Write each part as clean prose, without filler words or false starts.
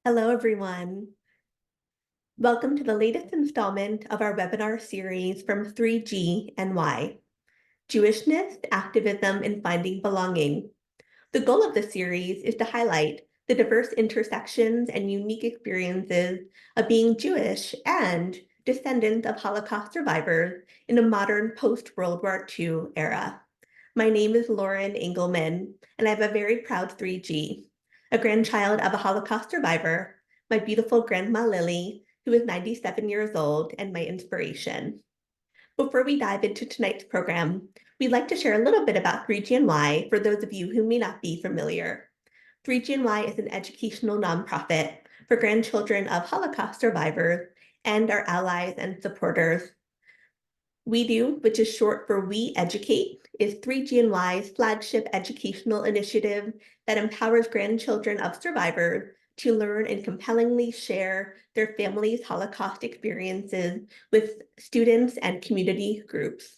Hello, everyone. Welcome to the latest installment of our webinar series from 3G and Y, Jewishness, Activism and Finding Belonging. The goal of the series is to highlight the diverse intersections and unique experiences of being Jewish and descendants of Holocaust survivors in a modern post-World War II era. My name is Lauren Engelman, and I have a very proud 3G, a grandchild of a Holocaust survivor, my beautiful grandma Lily, who is 97 years old and my inspiration. Before we dive into tonight's program, we'd like to share a little bit about 3GNY for those of you who may not be familiar. 3GNY is an educational nonprofit for grandchildren of Holocaust survivors and our allies and supporters. We Do, which is short for We Educate, is 3GNY's flagship educational initiative that empowers grandchildren of survivors to learn and compellingly share their family's Holocaust experiences with students and community groups.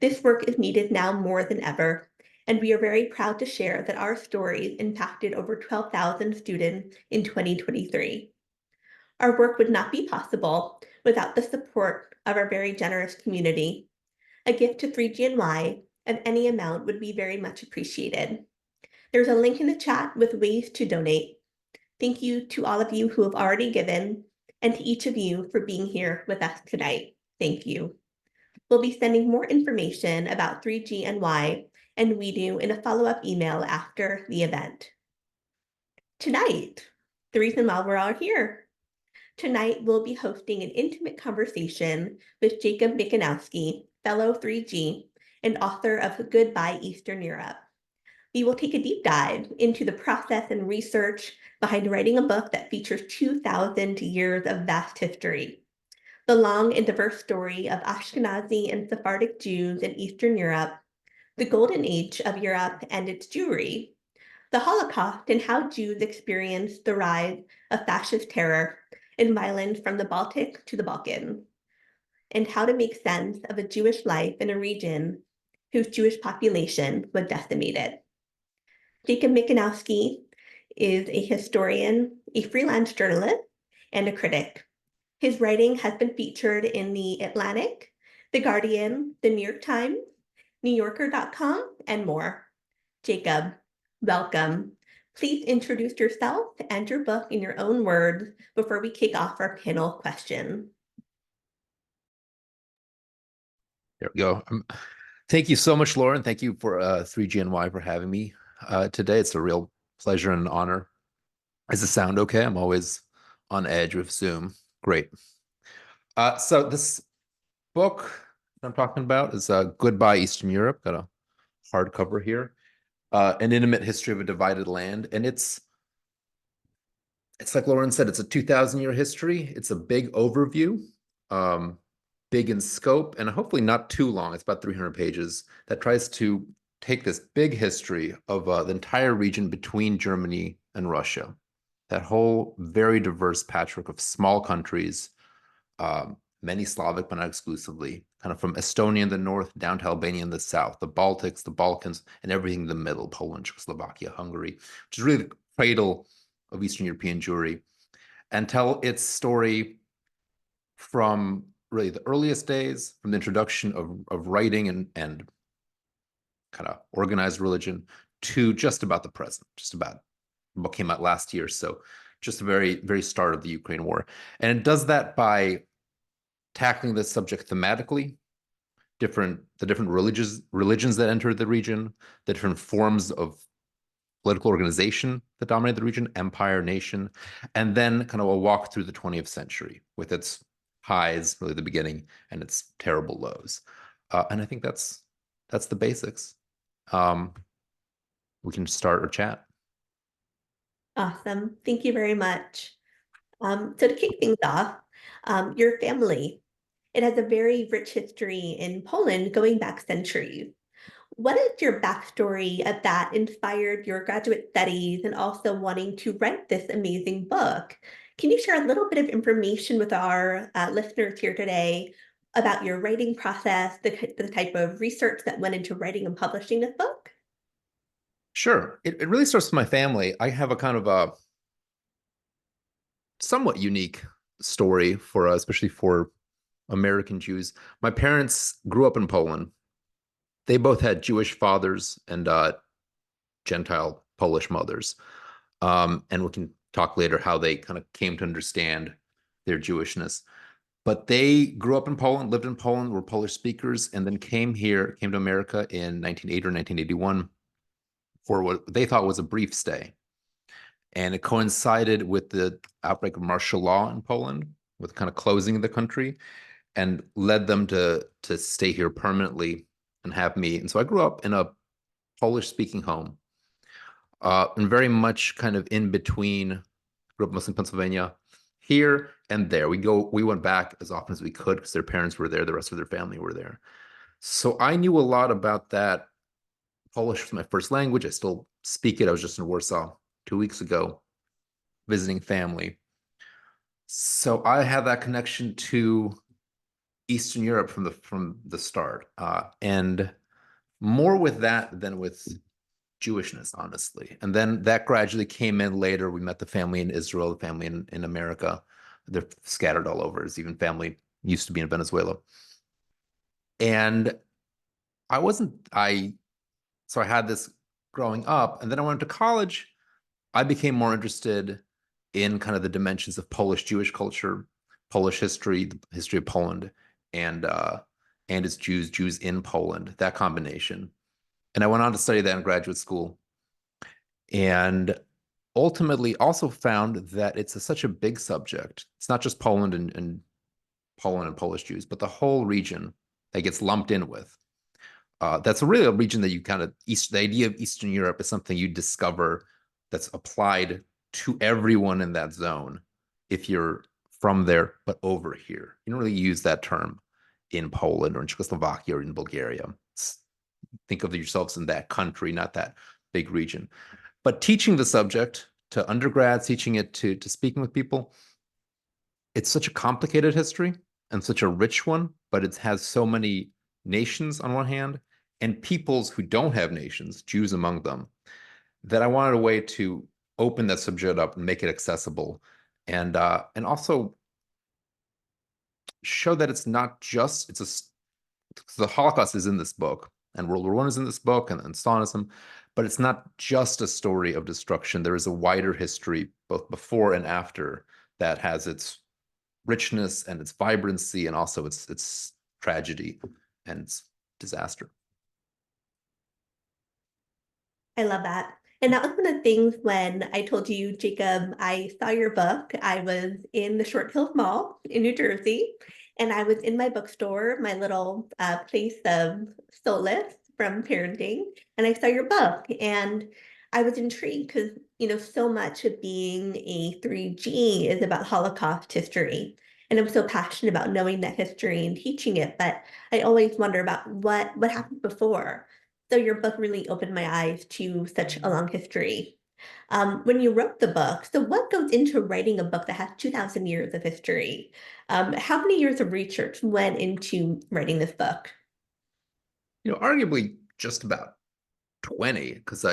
This work is needed now more than ever, and we are very proud to share that our stories impacted over 12,000 students in 2023. Our work would not be possible without the support of our very generous community. A gift to 3GNY of any amount would be very much appreciated. There's a link in the chat with ways to donate. Thank you to all of you who have already given, and to each of you for being here with us tonight. Thank you. We'll be sending more information about 3GNY and We Do in a follow-up email after the event. Tonight, the reason why we're all here. Tonight, we'll be hosting an intimate conversation with Jacob Mikanowski, fellow 3G, and author of Goodbye Eastern Europe. We will take a deep dive into the process and research behind writing a book that features 2,000 years of vast history. The long and diverse story of Ashkenazi and Sephardic Jews in Eastern Europe, the golden age of Europe and its Jewry, the Holocaust and how Jews experienced the rise of fascist terror and violence from the Baltics to the Balkans, and how to make sense of a Jewish life in a region whose Jewish population was decimated. Jacob Mikanowski is a historian, a freelance journalist, and a critic. His writing has been featured in The Atlantic, The Guardian, The New York Times, NewYorker.com, and more. Jacob, welcome. Please introduce yourself and your book in your own words before we kick off our panel question. There we go. Thank you so much, Lauren. Thank you for 3GNY for having me today. It's a real pleasure and an honor. Does it sound okay? I'm always on edge with Zoom. Great. So this book I'm talking about is Goodbye Eastern Europe. Got a hardcover here. An intimate history of a divided land. And it's like Lauren said, it's a 2,000-year history. It's a big overview, big in scope, and hopefully not too long. It's about 300 pages that tries to take this big history of the entire region between Germany and Russia. That whole very diverse patchwork of small countries, many Slavic, but not exclusively, kind of from Estonia in the north down to Albania in the south, the Baltics, the Balkans, and everything in the middle, Poland, Czechoslovakia, Hungary, which is really the cradle of Eastern European Jewry, and tell its story from really the earliest days, from the introduction of writing and kind of organized religion to just about the present, just about what came out last year. So just the very, very start of the Ukraine war. And it does that by tackling this subject thematically, the different religions that entered the region, the different forms of political organization that dominated the region, empire, nation, and then kind of a walk through the 20th century with its highs, really the beginning, and its terrible lows. And I think that's the basics. We can start our chat. Awesome. Thank you very much. So to kick things off, your family, it has a very rich history in Poland going back centuries. What is your backstory that inspired your graduate studies and also wanting to write this amazing book? Can you share a little bit of information with our listeners here today about your writing process, the type of research that went into writing and publishing this book? Sure. It really starts with my family. I have a kind of somewhat unique story for especially for American Jews. My parents grew up in Poland. They both had Jewish fathers and Gentile Polish mothers. And we can talk later how they kind of came to understand their Jewishness. But they grew up in Poland, lived in Poland, were Polish speakers, and then came to America in 1980 or 1981 for what they thought was a brief stay. And it coincided with the outbreak of martial law in Poland, with kind of closing the country, and led them to stay here permanently and have me. And so I grew up in a Polish speaking home, and very much kind of in between, grew up mostly in Pennsylvania, here and there. We went back as often as we could because their parents were there, the rest of their family were there. So I knew a lot about that. Polish was my first language. I still speak it. I was just in Warsaw 2 weeks ago visiting family. So I had that connection to Eastern Europe from the start, and more with that than with Jewishness, honestly. And then that gradually came in later. We met the family in Israel, the family in America. They're scattered all over. There's even family used to be in Venezuela. And I wasn't, I, so I had this growing up. And then I went to college. I became more interested in kind of the dimensions of Polish Jewish culture, Polish history, the history of Poland, and its Jews, Jews in Poland, that combination. And I went on to study that in graduate school, and ultimately also found that it's such a big subject. It's not just Poland and Poland and Polish Jews, but the whole region that gets lumped in with. That's really a region that you kind of, the idea of Eastern Europe is something you discover that's applied to everyone in that zone if you're from there, but over here. You don't really use that term in Poland or in Czechoslovakia or in Bulgaria. Think of yourselves in that country, not that big region. But teaching the subject to undergrads, teaching it to speaking with people, it's such a complicated history and such a rich one, but it has so many nations on one hand and peoples who don't have nations, Jews among them, that I wanted a way to open that subject up and make it accessible, and also show that it's not just the Holocaust is in this book, and World War I is in this book, and Stalinism, but it's not just a story of destruction. There is a wider history, both before and after, that has its richness and its vibrancy, and also its tragedy and its disaster. I love that. And that was one of the things when I told you, Jacob, I saw your book. I was in the Short Hills Mall in New Jersey, and I was in my bookstore, my little place of solace from parenting, and I saw your book, and I was intrigued because, so much of being a 3G is about Holocaust history. And I'm so passionate about knowing that history and teaching it, but I always wonder about what happened before. So your book really opened my eyes to such a long history. When you wrote the book, so what goes into writing a book that has 2,000 years of history? How many years of research went into writing this book? Arguably just about 20, because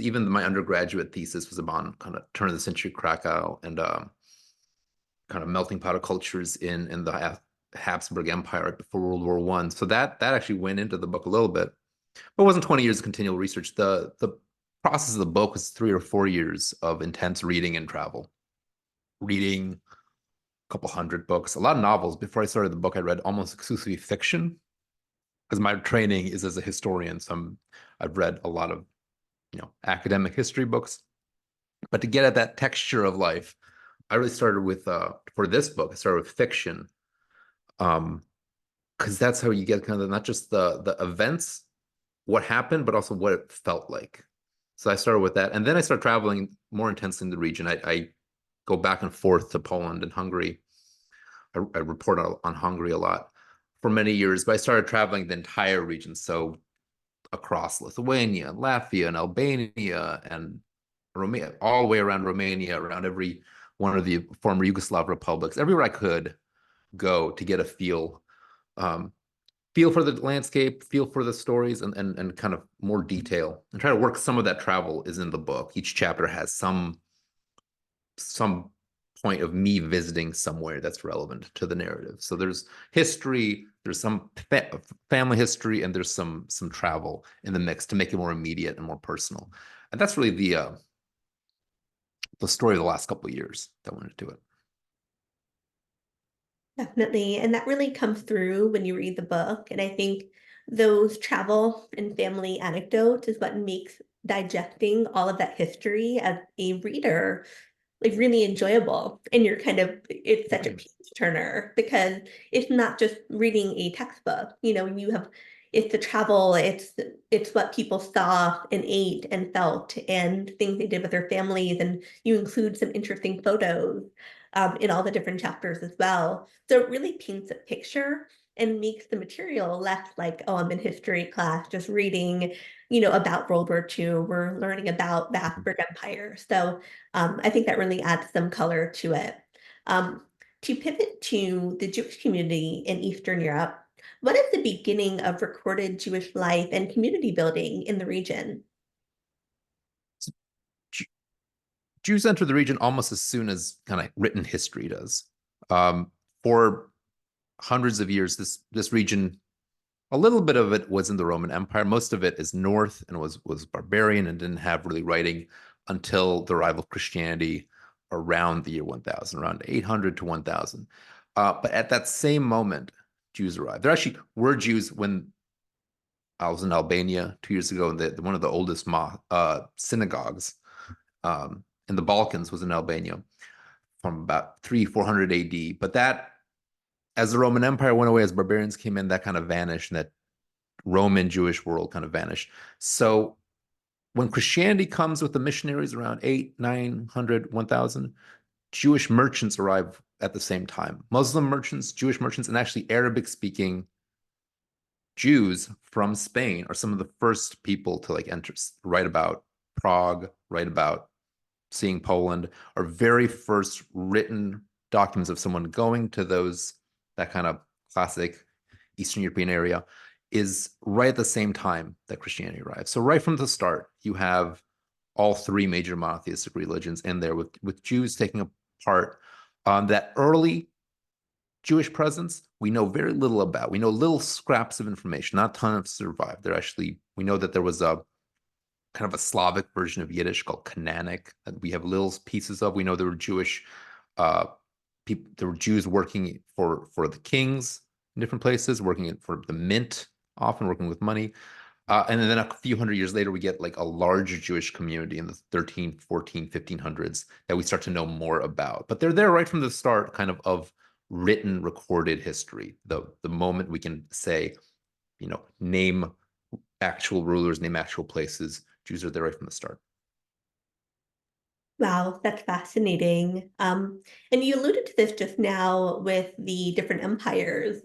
even my undergraduate thesis was about kind of turn of the century Krakow and kind of melting pot of cultures in the Habsburg Empire right before World War I. So that actually went into the book a little bit. But it wasn't 20 years of continual research. The process of the book was 3 or 4 years of intense reading and travel. Reading a couple hundred books, a lot of novels. Before I started the book, I read almost exclusively fiction, because my training is as a historian. So I've read a lot of academic history books. But to get at that texture of life, I really started with for this book, I started with fiction. Because that's how you get kind of not just the events, what happened, but also what it felt like. So I started with that. And then I started traveling more intensely in the region. I go back and forth to Poland and Hungary. I report on Hungary a lot for many years, but I started traveling the entire region. So across Lithuania, Latvia, and Albania, and Romania, all the way around Romania, around every one of the former Yugoslav republics, everywhere I could go to get a feel for the landscape, feel for the stories, and kind of more detail, and try to work some of that travel is in the book. Each chapter has some point of me visiting somewhere that's relevant to the narrative. So there's history, there's some family history, and there's some travel in the mix to make it more immediate and more personal. And that's really the story of the last couple of years that went into it. Definitely. And that really comes through when you read the book. And I think those travel and family anecdotes is what makes digesting all of that history as a reader like really enjoyable. And you're kind of, it's such a Right. page turner because it's not just reading a textbook. You have, it's the travel, it's what people saw and ate and felt and things they did with their families. And you include some interesting photos in all the different chapters as well. So it really paints a picture and makes the material less like, oh, I'm in history class just reading, about World War II. We're learning about the Habsburg Empire. So I think that really adds some color to it. Um, to pivot to the Jewish community in Eastern Europe, what is the beginning of recorded Jewish life and community building in the region? Jews enter the region almost as soon as kind of written history does. For hundreds of years, this region, a little bit of it was in the Roman Empire. Most of it is north and was barbarian and didn't have really writing until the arrival of Christianity around the year 1000, around 800 to 1000. But at that same moment, Jews arrived. There actually were Jews when I was in Albania 2 years ago, and one of the oldest synagogues in the Balkans was in Albania from about 400 AD. But that, as the Roman Empire went away, as barbarians came in, that kind of vanished, and that Roman Jewish world kind of vanished. So when Christianity comes with the missionaries around 8, 900, 1000, Jewish merchants arrive at the same time. Muslim merchants, Jewish merchants, and actually Arabic speaking Jews from Spain are some of the first people to like enter, write about Prague, write about seeing Poland, our very first written documents of someone going to that kind of classic Eastern European area is right at the same time that Christianity arrives. So right from the start, you have all three major monotheistic religions in there with Jews taking a part. That early Jewish presence, we know very little about. We know little scraps of information, not a ton of survived. We know that there was a kind of a Slavic version of Yiddish called Cananic that we have little pieces of. We know there were Jewish people, there were Jews working for the kings in different places, working for the mint, often working with money. And then a few hundred years later, we get like a larger Jewish community in the 13, 14, 1500s that we start to know more about. But they're there right from the start, kind of written, recorded history. The moment we can say, name actual rulers, name actual places, Jews are there right from the start. Wow, that's fascinating. And you alluded to this just now with the different empires.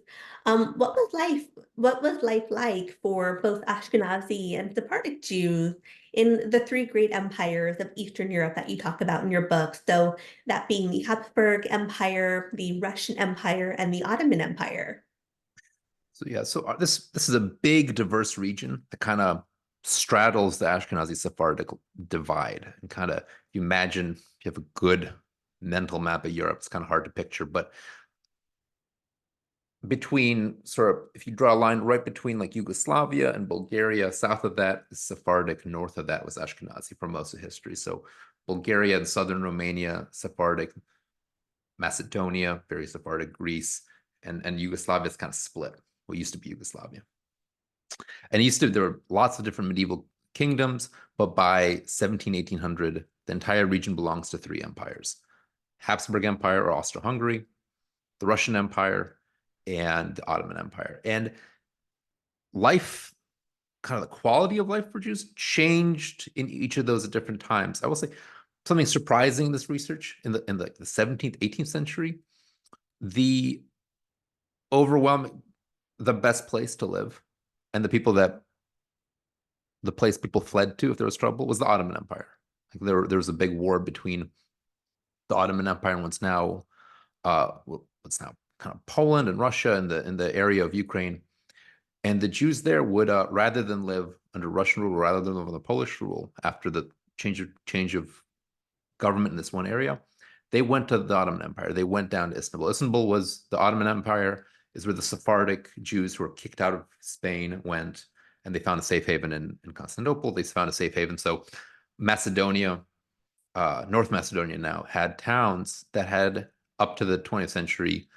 What was life like for both Ashkenazi and Sephardic Jews in the three great empires of Eastern Europe that you talk about in your book? So that being the Habsburg Empire, the Russian Empire, and the Ottoman Empire. So yeah, so this is a big, diverse region that kind of straddles the Ashkenazi Sephardic divide, and kind of, you imagine if you have a good mental map of Europe, it's kind of hard to picture, but between sort of, if you draw a line right between like Yugoslavia and Bulgaria, south of that is Sephardic, north of that was Ashkenazi for most of history. So Bulgaria and southern Romania, Sephardic, Macedonia, very Sephardic, Greece, and Yugoslavia is kind of split. What used to be Yugoslavia. And there were lots of different medieval kingdoms, but by 1800, the entire region belongs to three empires: Habsburg Empire or Austro-Hungary, the Russian Empire, and the Ottoman Empire. And life, kind of the quality of life for Jews changed in each of those at different times. I will say something surprising in this research in the 17th, 18th century, the overwhelming, the best place to live, and the place people fled to if there was trouble was the Ottoman Empire. Like there was a big war between the Ottoman Empire and what's now kind of Poland and Russia and the area of Ukraine. And the Jews there would, rather than live under Russian rule, rather than live under Polish rule after the change of government in this one area, They went to the Ottoman Empire. They went down to Istanbul. Istanbul was the Ottoman Empire, is where the Sephardic Jews who were kicked out of Spain went, and they found a safe haven in Constantinople. They found a safe haven. So Macedonia, North Macedonia now had towns that had, up to the 20th century,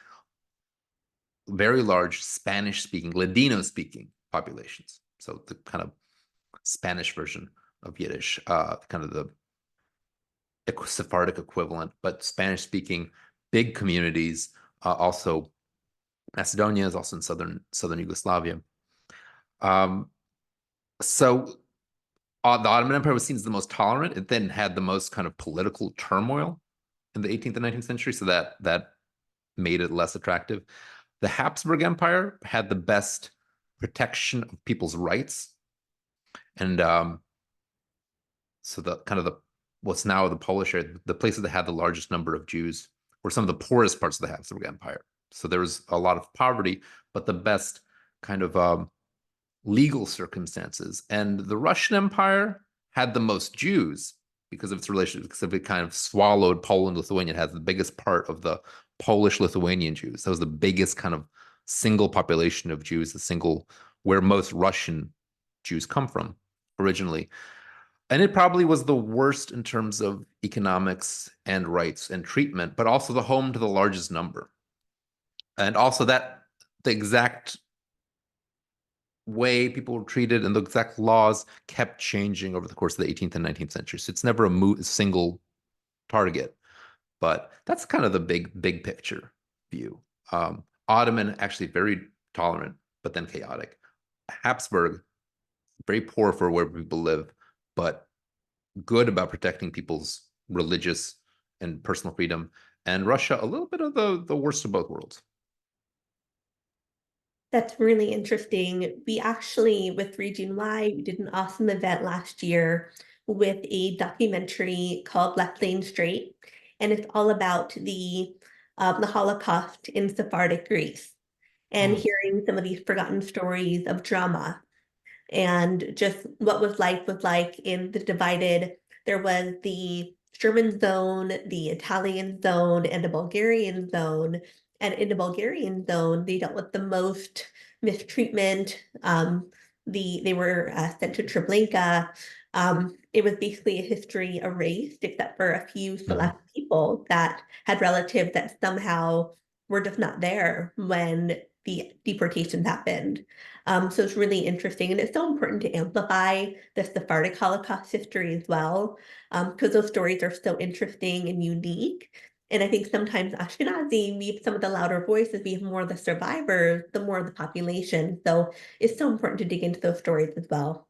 very large Spanish-speaking, Ladino-speaking populations. So the kind of Spanish version of Yiddish, kind of the Sephardic equivalent, but Spanish-speaking, big communities. Also, Macedonia is also in southern Yugoslavia. So the Ottoman Empire was seen as the most tolerant. It then had the most kind of political turmoil in the 18th and 19th century, so that made it less attractive. The Habsburg Empire had the best protection of people's rights, and so the kind of the what's now the Polish area, the places that had the largest number of Jews were some of the poorest parts of the Habsburg Empire. So there was a lot of poverty, but the best kind of legal circumstances. And the Russian Empire had the most Jews because of its relationship, because it kind of swallowed Poland, Lithuania. It has the biggest part of the Polish-Lithuanian Jews. That was the biggest kind of single population of Jews, where most Russian Jews come from originally. And it probably was the worst in terms of economics and rights and treatment, but also the home to the largest number. And also that the exact way people were treated and the exact laws kept changing over the course of the 18th and 19th century. So it's never a single target, but that's kind of the big picture view. Ottoman, actually very tolerant, but then chaotic. Habsburg, very poor for where people live, but good about protecting people's religious and personal freedom. And Russia, a little bit of the worst of both worlds. That's really interesting. We actually, with 3G and Y, we did an awesome event last year with a documentary called Left Lane Straight, and it's all about the Holocaust in Sephardic Greece, and hearing some of these forgotten stories of drama and just what life was like in the divided. There was the German zone, the Italian zone, and the Bulgarian zone. And in the Bulgarian zone, they dealt with the most mistreatment. They were sent to Treblinka. It was basically a history erased, except for a few select people that had relatives that somehow were just not there when the deportations happened. So it's really interesting, and it's so important to amplify the Sephardic Holocaust history as well, because those stories are so interesting and unique. And I think sometimes Ashkenazi, we have some of the louder voices, we have more of the survivors, the more of the population. So it's so important to dig into those stories as well.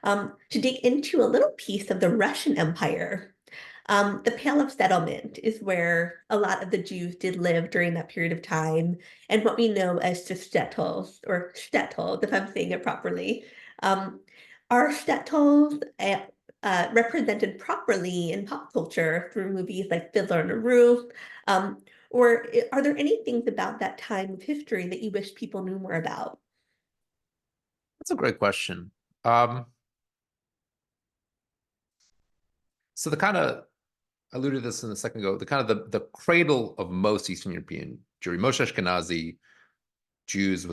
To dig into a little piece of the Russian Empire, the Pale of Settlement is where a lot of the Jews did live during that period of time, and what we know as the shtetls, or shtetl, if I'm saying it properly. Are shtetls represented properly in pop culture through movies like Fiddler on the Roof? Or are there any things about that time of history that you wish people knew more about? That's a great question. So the kind of alluded to this in a second ago, the kind of the cradle of most Eastern European Jewry, most Ashkenazi Jews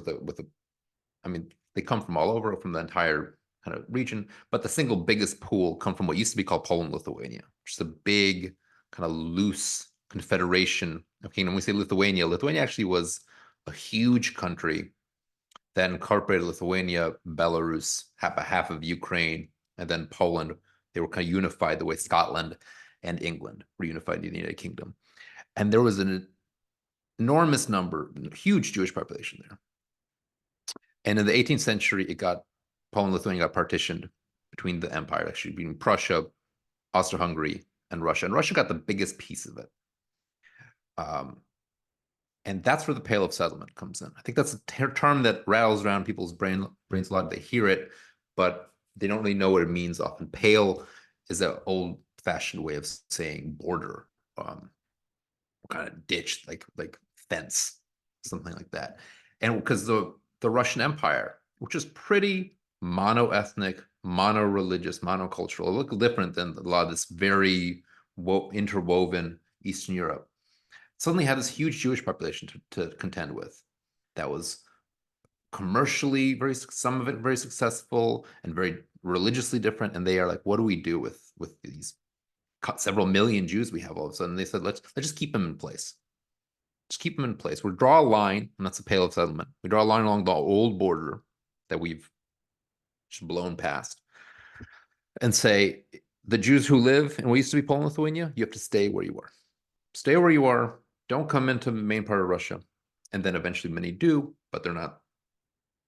I mean, they come from all over, from the entire kind of region, but the single biggest pool come from what used to be called Poland, Lithuania, which is a big kind of loose confederation of kingdom. When we say Lithuania, Lithuania actually was a huge country that incorporated Lithuania, Belarus, half of Ukraine, and then Poland. They were kind of unified the way Scotland and England were unified in the United Kingdom. And there was an enormous number, huge Jewish population there. And in the 18th century, Poland and Lithuania got partitioned between the empire, actually between Prussia, Austro-Hungary, and Russia. And Russia got the biggest piece of it. And that's where the Pale of Settlement comes in. I think that's a term that rattles around people's brains a lot. They hear it, but they don't really know what it means often. Pale is an old-fashioned way of saying border, kind of ditch, like fence, something like that. And because the Russian Empire, which is pretty mono-ethnic, mono-religious, monocultural, it looked different than a lot of this very interwoven Eastern Europe, suddenly had this huge Jewish population to contend with that was commercially some of it very successful and very religiously different. And they are like, what do we do with these several million Jews we have all of a sudden? They said, let's just keep them in place. Just keep them in place. We'll draw a line, and that's the Pale of Settlement. We draw a line along the old border that we've just blown past and say, the Jews who live in what used to be Poland, Lithuania, you have to stay where you are. Stay where you are. Don't come into the main part of Russia. And then eventually many do, but they're not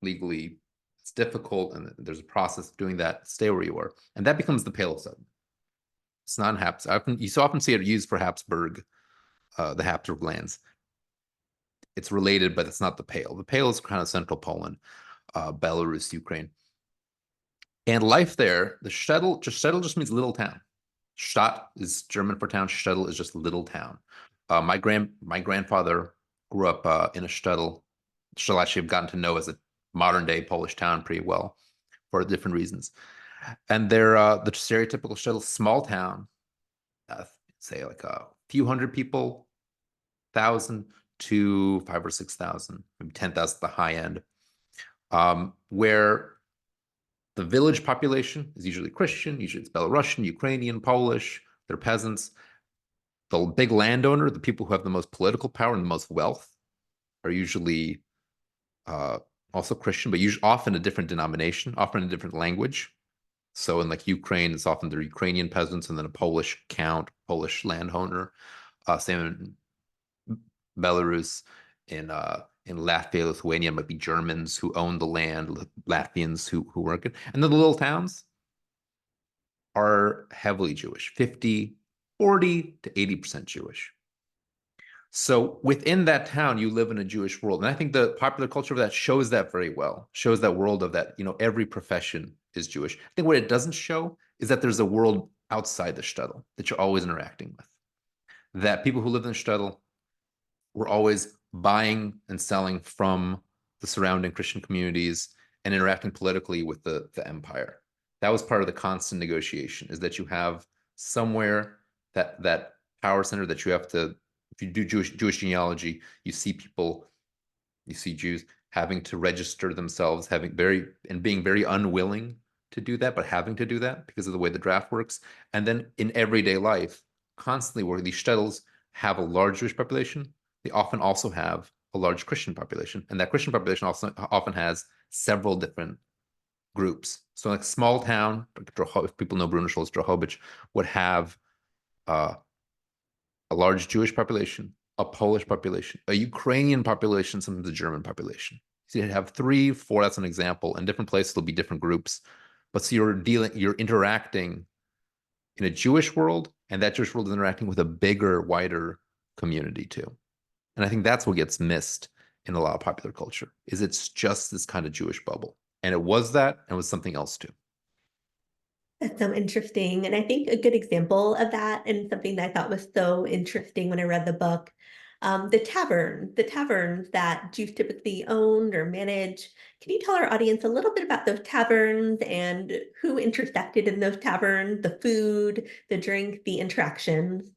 legally. It's difficult, and there's a process of doing that. Stay where you are. And that becomes the Pale of Settlement. It's not in Habsburg. You so often see it used for Habsburg, the Habsburg lands. It's related, but it's not the Pale. The Pale is kind of central Poland, Belarus, Ukraine. And life there, the shtetl just means little town. Stadt is German for town. Shtetl is just little town. My grandfather grew up in a shtetl. Shtetl actually have gotten to know as a modern day Polish town pretty well for different reasons. And they're the stereotypical shtetl, small town, say like a few hundred people, 1,000 to 5,000 or 6,000, maybe 10,000 at the high end, where the village population is usually Christian, usually it's Belarusian, Ukrainian, Polish, they're peasants. The big landowner, the people who have the most political power and the most wealth, are usually also Christian, but usually often a different denomination, often a different language. So in like Ukraine, it's often the Ukrainian peasants and then a Polish count, Polish landowner. Same in Belarus, in Latvia, Lithuania, might be Germans who own the land, Latvians who work it. And then the little towns are heavily Jewish, 40 to 80% Jewish. So within that town, you live in a Jewish world. And I think the popular culture of that shows that very well, shows that world of that, every profession is Jewish. I think what it doesn't show is that there's a world outside the shtetl that you're always interacting with. That people who live in the shtetl were always buying and selling from the surrounding Christian communities and interacting politically with the empire. That was part of the constant negotiation, is that you have somewhere that power center that you have to, if you do Jewish genealogy, you see Jews having to register themselves, being very unwilling to do that, but having to do that because of the way the draft works. And then in everyday life, constantly where these shtetls have a large Jewish population, they often also have a large Christian population. And that Christian population also often has several different groups. So like small town, if people know Bruno Schulz, Drohobych would have a large Jewish population, a Polish population, a Ukrainian population, sometimes a German population. So you have 3, 4, that's an example. In different places, there'll be different groups. But so you're interacting in a Jewish world, and that Jewish world is interacting with a bigger, wider community too. And I think that's what gets missed in a lot of popular culture, is it's just this kind of Jewish bubble. And it was that, and it was something else too. That's so interesting. And I think a good example of that, and something that I thought was so interesting when I read the book, the taverns that Jews typically owned or manage. Can you tell our audience a little bit about those taverns and who intersected in those taverns, the food, the drink, the interactions?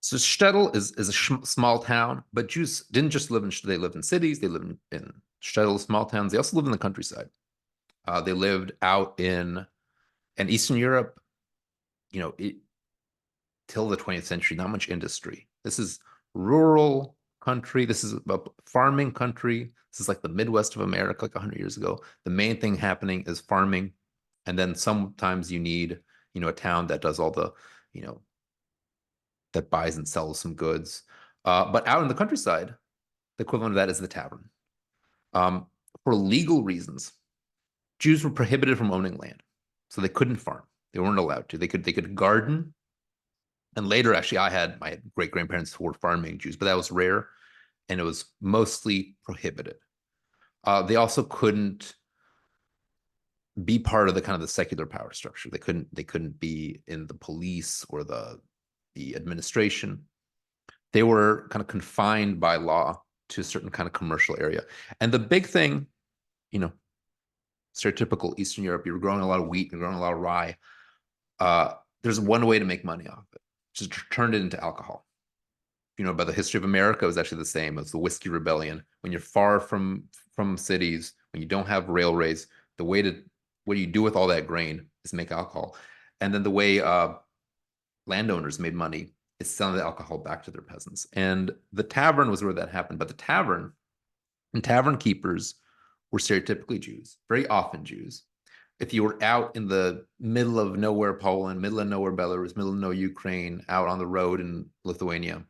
So shtetl is a small town, but Jews didn't just they lived in cities, they lived in shtetl, small towns. They also lived in the countryside. They lived out in Eastern Europe, till the 20th century, not much industry. This is rural country. This is a farming country. This is like the Midwest of America, like 100 years ago. The main thing happening is farming. And then sometimes you need, a town that does all the, that buys and sells some goods. But out in the countryside, the equivalent of that is the tavern. For legal reasons, Jews were prohibited from owning land. So they couldn't farm. They weren't allowed to. They could garden. And later, actually, I had my great-grandparents who were farming Jews, but that was rare, and it was mostly prohibited. They also couldn't be part of the kind of the secular power structure. They couldn't be in the police or the administration. They were kind of confined by law to a certain kind of commercial area. And the big thing, stereotypical Eastern Europe, you're growing a lot of wheat, you're growing a lot of rye. There's one way to make money off of it, just turn it into alcohol. you know about the history of America, it was actually the same. It was the Whiskey Rebellion. When you're far from cities, when you don't have railways, the way to what you do with all that grain is make alcohol. And then the way landowners made money is selling the alcohol back to their peasants. And the tavern was where that happened. But the tavern and tavern keepers were stereotypically Jews, very often Jews. If you were out in the middle of nowhere Poland, middle of nowhere Belarus, middle of nowhere Ukraine, out on the road in Lithuania,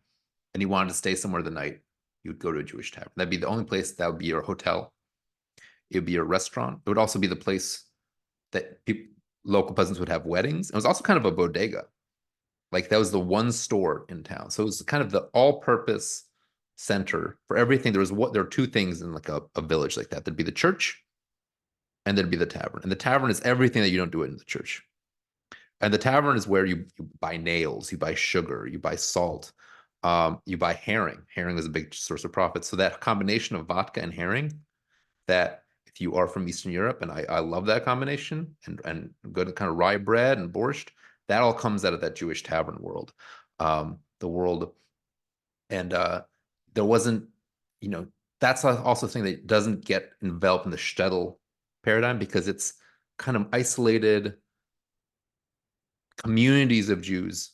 and you wanted to stay somewhere the night, you would go to a Jewish tavern. That'd be the only place. That would be your hotel. It would be your restaurant. It would also be the place that local peasants would have weddings. It was also kind of a bodega. Like that was the one store in town. So it was kind of the all-purpose center for everything. There are two things in like a village like that. There'd be the church and there'd be the tavern. And the tavern is everything that you don't do it in the church. And the tavern is where you buy nails, you buy sugar, you buy salt, you buy herring. Herring is a big source of profit. So that combination of vodka and herring, that if you are from Eastern Europe, and I love that combination, and good kind of rye bread and borscht, that all comes out of that Jewish tavern world. The world, and there wasn't, you know, that's also a thing that doesn't get enveloped in the shtetl paradigm, because it's kind of isolated communities of Jews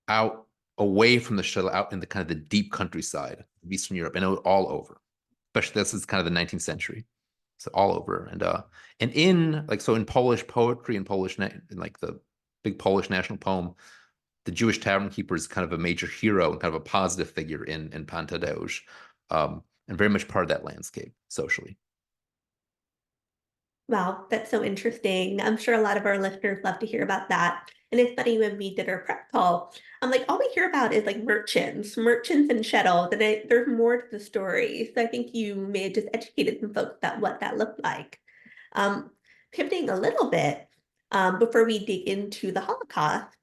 out away from the shtetl, out in the kind of the deep countryside of Eastern Europe, and all over. Especially this is kind of the 19th century, so all over. And in like, so in Polish poetry and in like the big Polish national poem, the Jewish tavern keeper is kind of a major hero and kind of a positive figure in Pan Tadeusz, and very much part of that landscape socially. Wow, that's so interesting. I'm sure a lot of our listeners love to hear about that. And it's funny, when we did our prep call, I'm like, all we hear about is like merchants and shuttles, and there's more to the story. So I think you may have just educated some folks about what that looked like. Um, Pivoting a little bit, before we dig into the Holocaust,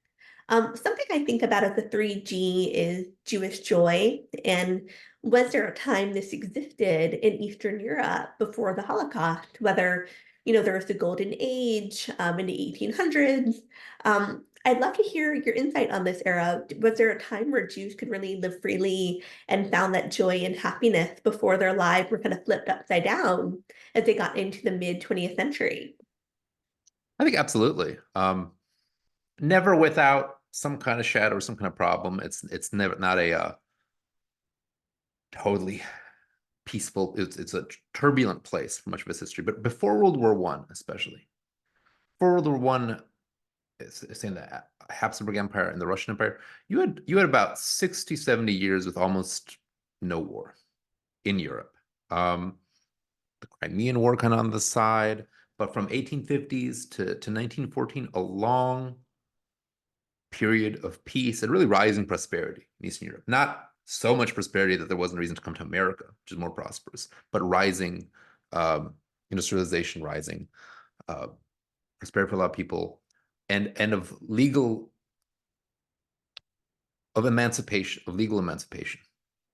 something I think about as the 3G is Jewish joy. And was there a time this existed in Eastern Europe before the Holocaust, whether, there was the golden age in the 1800s? I'd love to hear your insight on this era. Was there a time where Jews could really live freely and found that joy and happiness before their lives were kind of flipped upside down as they got into the mid 20th century? I think absolutely. Never without some kind of shadow or some kind of problem. It's never not a totally peaceful. It's a turbulent place for much of its history. But before World War One, especially before World War One, saying the Habsburg Empire and the Russian Empire, you had about 60, 70 years with almost no war in Europe. The Crimean War kind of on the side, but from 1850s to 1914, a long period of peace and really rising prosperity in Eastern Europe. Not so much prosperity that there wasn't a reason to come to America, which is more prosperous, but rising industrialization, rising prosperity for a lot of people, and of legal emancipation,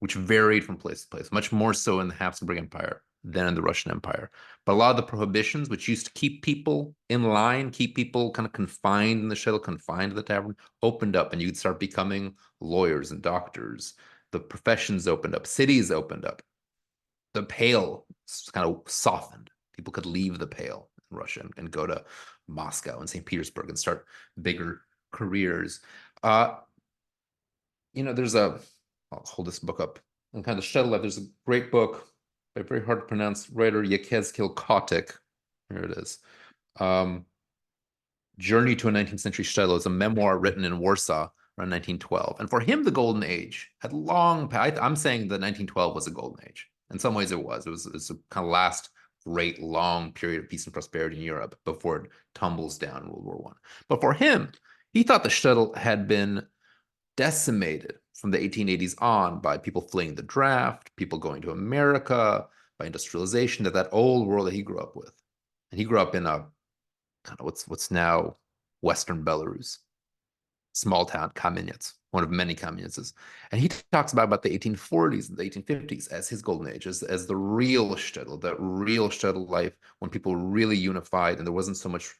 which varied from place to place, much more so in the Habsburg Empire than in the Russian Empire. But a lot of the prohibitions, which used to keep people in line, keep people kind of confined in the shtetl, confined to the tavern, opened up, and you'd start becoming lawyers and doctors. The professions opened up, cities opened up. The Pale kind of softened. People could leave the Pale in Russia and go to Moscow and St. Petersburg and start bigger careers. I'll hold this book up and kind of shuttle life. There's a great book by a very hard to pronounce writer, Yechezkel Kotick. Here it is. Journey to a 19th Century Shtetl is a memoir written in Warsaw around 1912. And for him, the golden age had long passed. I'm saying that 1912 was a golden age. In some ways it was. It was a kind of last great long period of peace and prosperity in Europe before it tumbles down in World War I. But for him, he thought the shtetl had been decimated from the 1880s on by people fleeing the draft, people going to America, by industrialization, that old world that he grew up with. And he grew up in a kind of what's now Western Belarus, small town Kamenets, one of many Kamenetses. And he talks about the 1840s and the 1850s as his golden age, as the real shtetl, that real shtetl life when people were really unified and there wasn't so much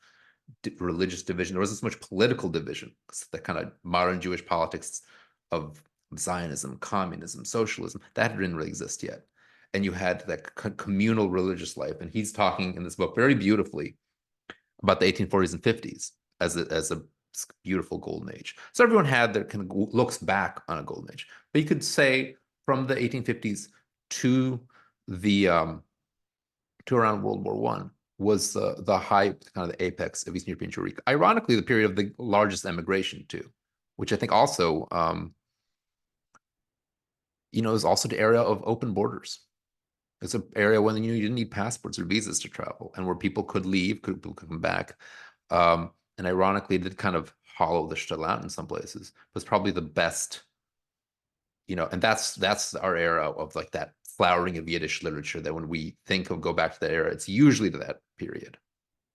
religious division, there wasn't so much political division, because the kind of modern Jewish politics of Zionism, communism, socialism, that didn't really exist yet. And you had that communal religious life. And he's talking in this book very beautifully about the 1840s and 50s as a beautiful golden age. So everyone had their kind of looks back on a golden age. But you could say from the 1850s to the to around World War I was the high, kind of the apex of Eastern European Jewry. Ironically, the period of the largest emigration too, which I think also is also the area of open borders. It's an area when you didn't need passports or visas to travel, and where people could leave, people could come back. And ironically, it did kind of hollow the shtetl out in some places. It was probably the best, and that's our era of like that flowering of Yiddish literature. That when we think of go back to that era, it's usually to that period.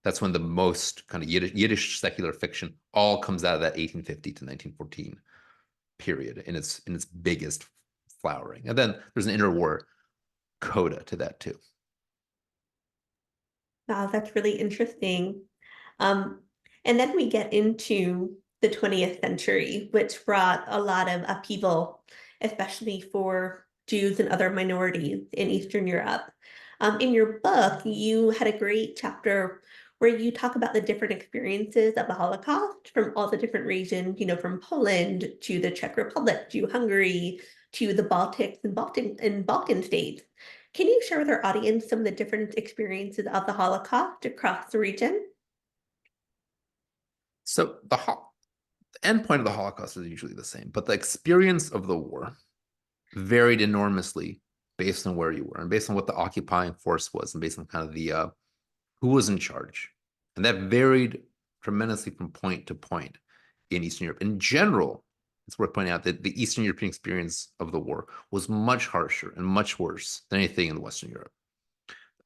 That's when the most kind of Yiddish secular fiction all comes out of that 1850 to 1914 period in its biggest flowering. And then there's an interwar coda to that too. Wow, that's really interesting. And then we get into the 20th century, which brought a lot of upheaval, especially for Jews and other minorities in Eastern Europe. In your book, you had a great chapter where you talk about the different experiences of the Holocaust from all the different regions, from Poland to the Czech Republic to Hungary to the Baltics and Balkan states. Can you share with our audience some of the different experiences of the Holocaust across the region? So the end point of the Holocaust is usually the same, but the experience of the war varied enormously based on where you were and based on what the occupying force was and based on kind of the who was in charge. And that varied tremendously from point to point in Eastern Europe. In general, it's worth pointing out that the Eastern European experience of the war was much harsher and much worse than anything in Western Europe.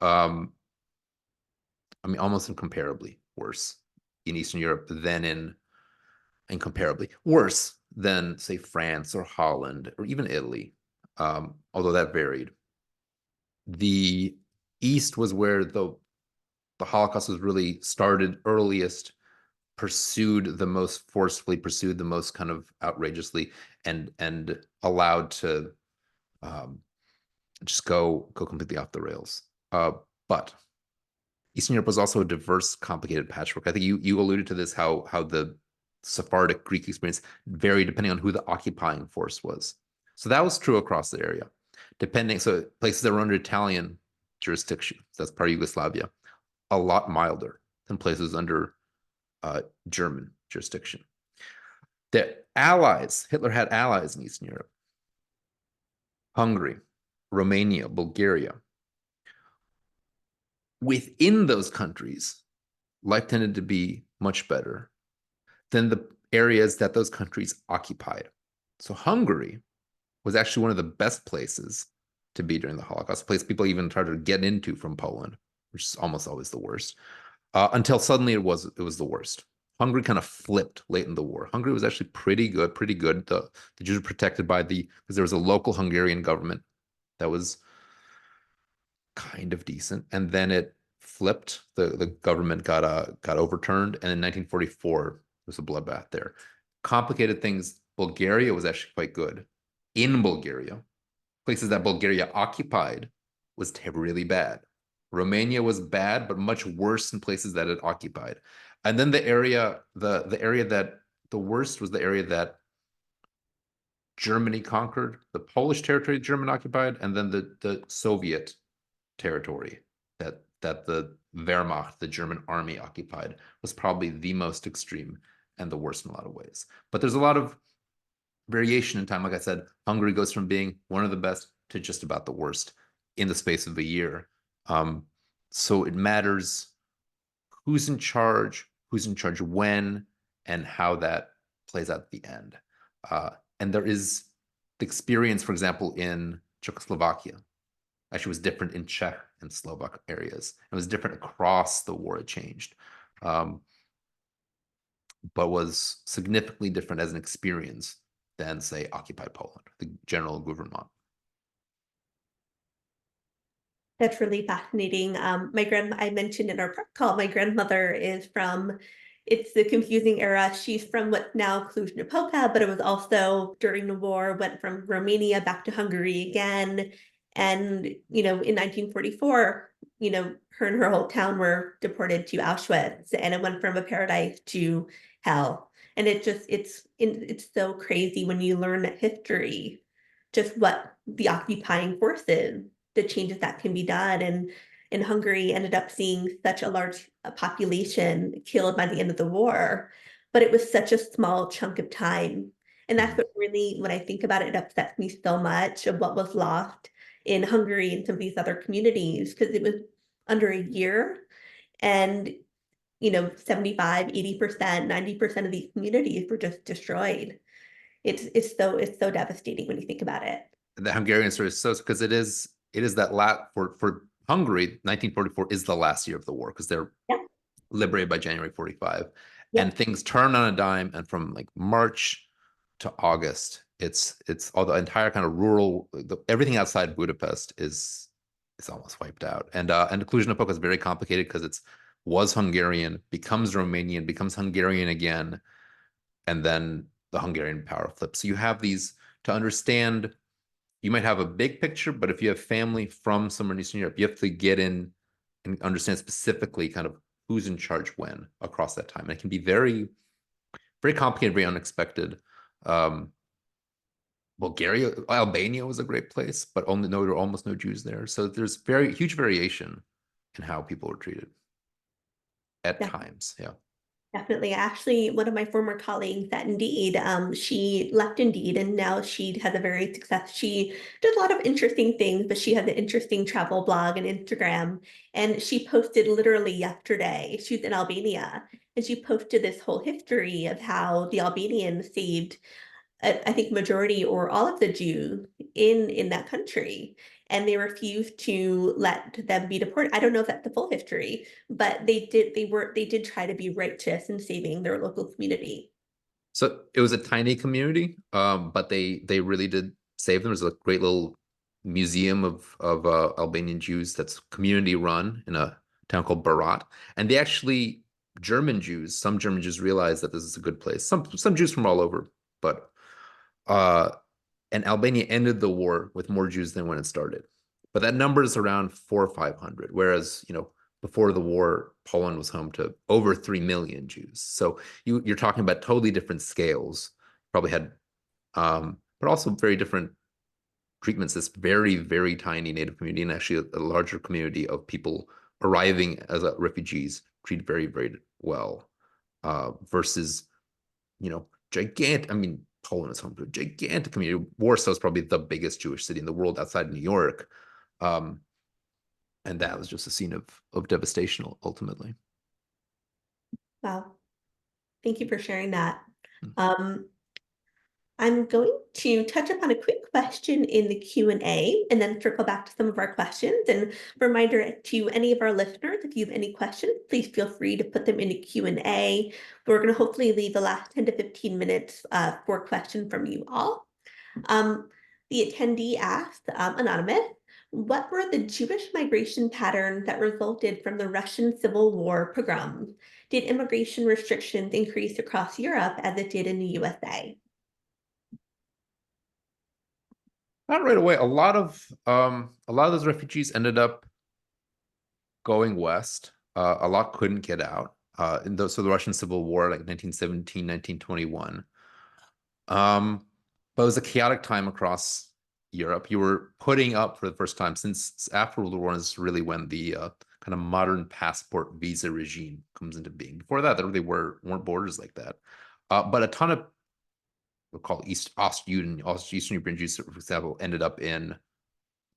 I mean, almost incomparably worse in Eastern Europe than in incomparably worse than, say, France or Holland or even Italy, although that varied. The East was where the Holocaust was really started earliest, pursued the most forcefully, pursued the most kind of outrageously, and allowed to just go completely off the rails. But Eastern Europe was also a diverse, complicated patchwork. I think you alluded to this, how the Sephardic Greek experience varied depending on who the occupying force was. So that was true across the area. So places that were under Italian jurisdiction, that's part of Yugoslavia, a lot milder than places under German jurisdiction. The allies, Hitler had allies in Eastern Europe. Hungary, Romania, Bulgaria. Within those countries, life tended to be much better than the areas that those countries occupied. So Hungary was actually one of the best places to be during the Holocaust, a place people even tried to get into from Poland, which is almost always the worst, until suddenly it was the worst. Hungary kind of flipped late in the war. Hungary was actually pretty good. The Jews were protected because there was a local Hungarian government that was kind of decent, and then it flipped. The government got overturned, and in 1944 there was a bloodbath there. Complicated things. Bulgaria was actually quite good. In Bulgaria, places that Bulgaria occupied was really bad. Romania was bad, but much worse in places that it occupied. And then the area that the worst was the area that Germany conquered, the Polish territory German occupied, and then the Soviet territory that the Wehrmacht, the German army, occupied was probably the most extreme and the worst in a lot of ways. But there's a lot of variation in time. Like I said, Hungary goes from being one of the best to just about the worst in the space of a year. So it matters who's in charge when, and how that plays out at the end. And there is the experience, for example, in Czechoslovakia, actually was different in Czech and Slovak areas. It was different across the war. It changed, but was significantly different as an experience than, say, occupied Poland, the general gouvernement. That's really fascinating. I mentioned in our prep call, my grandmother is from it's the confusing era. She's from what's now Cluj-Napoca, but it was also during the war, went from Romania back to Hungary again. And, in 1944, her and her whole town were deported to Auschwitz, and it went from a paradise to hell. And it's so crazy when you learn that history, just what the occupying forces, the changes that can be done. And Hungary ended up seeing such a large population killed by the end of the war, but it was such a small chunk of time. And that's what really, when I think about it, it upsets me so much of what was lost in Hungary and some of these other communities, because it was under a year. And 75, 80%, 90% of these communities were just destroyed. It's so devastating when you think about it. The Hungarian story is so, because it is that for Hungary, 1944 is the last year of the war because they're Yeah. liberated by January 45, Yeah. and things turn on a dime. And from like March to August, it's all the entire kind of rural, everything outside Budapest is almost wiped out. And Cluj-Napoca is very complicated because was Hungarian, becomes Romanian, becomes Hungarian again, and then the Hungarian power flips. So you have these to understand. You might have a big picture, but if you have family from somewhere in Eastern Europe, you have to get in and understand specifically kind of who's in charge when across that time. And it can be very, very complicated, very unexpected. Bulgaria, Albania was a great place, but there were almost no Jews there. So there's very huge variation in how people were treated at times. Yeah. Definitely. Actually, one of my former colleagues at Indeed, she left Indeed and now she has a very she does a lot of interesting things, but she has an interesting travel blog and Instagram. And she posted literally yesterday, she's in Albania, and she posted this whole history of how the Albanians saved, I think, majority or all of the Jews in that country, and they refused to let them be deported. I don't know if that's the full history, but they did try to be righteous in saving their local community. So it was a tiny community, but they really did save them. There's a great little museum of Albanian Jews that's community run in a town called Berat, and they actually some German Jews realized that this is a good place. Some Jews from all over, but uh, and Albania ended the war with more Jews than when it started. But that number is around 400 or 500, whereas before the war, Poland was home to over 3 million Jews. So you're talking about totally different scales. Probably had, but also very different treatments. This very, very tiny native community and actually a larger community of people arriving as refugees treated very, very well, versus, gigantic. I mean, Poland is home to a gigantic community. Warsaw is probably the biggest Jewish city in the world outside New York. And that was just a scene of devastation ultimately. Wow. Thank you for sharing that. I'm going to touch upon a quick question in the Q&A and then circle back to some of our questions. And reminder to any of our listeners, if you have any questions, please feel free to put them in the Q&A. We're going to hopefully leave the last 10 to 15 minutes for a question from you all. The attendee asked, anonymous, what were the Jewish migration patterns that resulted from the Russian Civil War pogroms? Did immigration restrictions increase across Europe as it did in the USA? Not right away. A lot of those refugees ended up going west. A lot couldn't get out. So the Russian Civil War, like 1917, 1921. But it was a chaotic time across Europe. You were putting up for the first time since after World War I is really when the kind of modern passport visa regime comes into being. Before that, there really weren't borders like that. But a ton of we'll call Eastern European Jews, for example, ended up in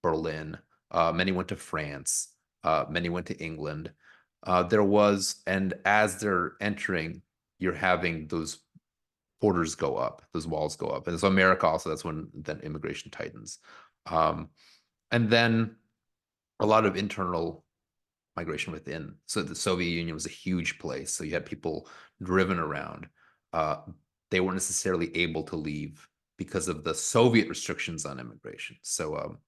Berlin. Many went to France. Many went to England. And as they're entering, you're having those borders go up, those walls go up. And so America also, that's when then immigration tightens. And then a lot of internal migration within. So the Soviet Union was a huge place. So you had people driven around. They weren't necessarily able to leave because of the Soviet restrictions on immigration. So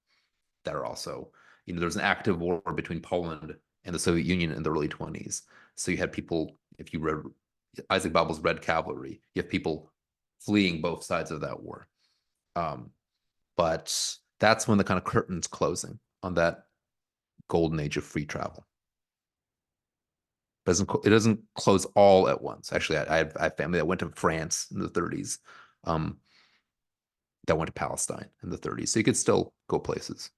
that are also, there was an active war between Poland and the Soviet Union in the early 20s. So you had people, if you read Isaac Babel's Red Cavalry. You have people fleeing both sides of that war. But that's when the kind of curtain's closing on that golden age of free travel. It doesn't close all at once. Actually, I have family that went to France in the 30s, that went to Palestine in the 30s. So you could still go places.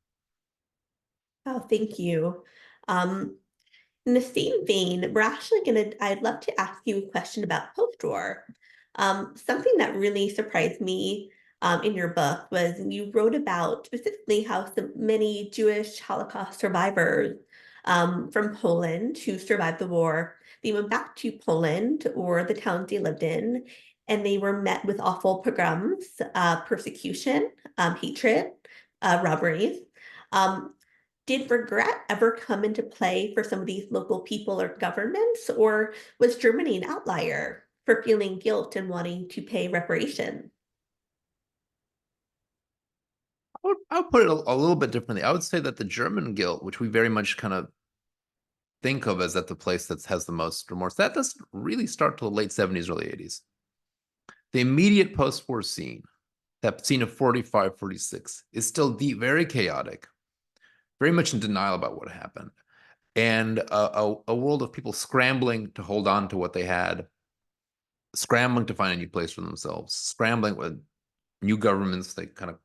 Oh, thank you. Um, In the same vein, I'd love to ask you a question about post-war. Something that really surprised me in your book was you wrote about specifically how so many Jewish Holocaust survivors from Poland who survived the war, they went back to Poland or the towns they lived in, and they were met with awful pogroms, persecution, hatred, robberies. Um, did regret ever come into play for some of these local people or governments, or was Germany an outlier for feeling guilt and wanting to pay reparations? I'll put it a little bit differently. I would say that the German guilt, which we very much kind of think of as at the place that has the most remorse, that doesn't really start till the late 70s, early 80s. The immediate post-war scene, that scene of 45, 46, is still deep, very chaotic, very much in denial about what happened. And a world of people scrambling to hold on to what they had, scrambling to find a new place for themselves, scrambling with new governments that kind of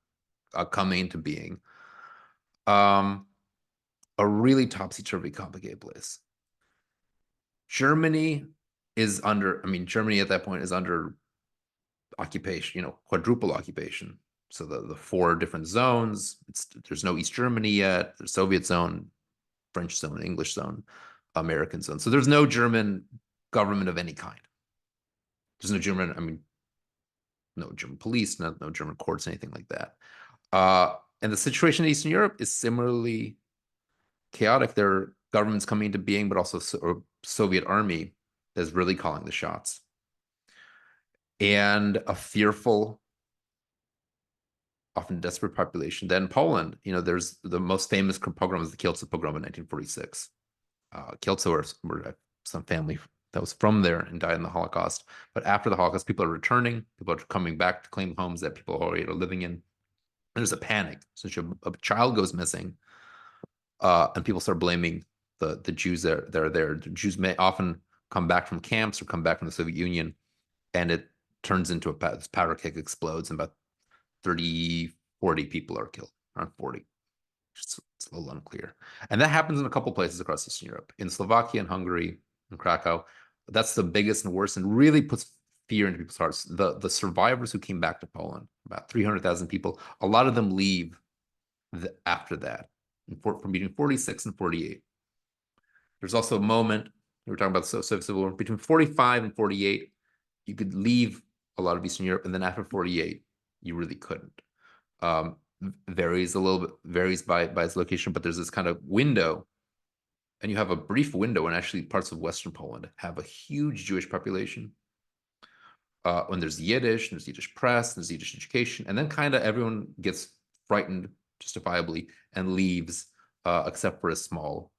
are coming into being. A really topsy-turvy, complicated place. Germany is under, I mean, Germany at that point is under occupation, quadruple occupation. So the four different zones, there's no East Germany yet, there's Soviet zone, French zone, English zone, American zone. So there's no German government of any kind. There's no German, I mean, no German police, no German courts, anything like that. And the situation in Eastern Europe is similarly chaotic. There are governments coming into being, but also Soviet army is really calling the shots. And a fearful, often desperate population. Then Poland, there's the most famous pogrom is the Kielce pogrom in 1946. Kielce were some family that was from there and died in the Holocaust. But after the Holocaust, people are returning. People are coming back to claim homes that people already are living in. There's a panic. So a child goes missing, and people start blaming the Jews that are there. The Jews may often come back from camps or come back from the Soviet Union, and it turns into this powder keg explodes, and about 30, 40 people are killed, around 40. It's a little unclear. And that happens in a couple places across Eastern Europe, in Slovakia and Hungary and Krakow. That's the biggest and worst, and really puts fear into people's hearts. The survivors who came back to Poland, about 300,000 people, a lot of them leave after that, from between 46 and 48. There's also a moment, we were talking about the Soviet Civil War, between 45 and 48, you could leave a lot of Eastern Europe, and then after 48, you really couldn't. Varies a little bit, varies by its location, but there's this kind of window, and you have a brief window when actually parts of Western Poland have a huge Jewish population. When there's Yiddish press, there's Yiddish education, and then kind of everyone gets frightened, justifiably, and leaves, except for a small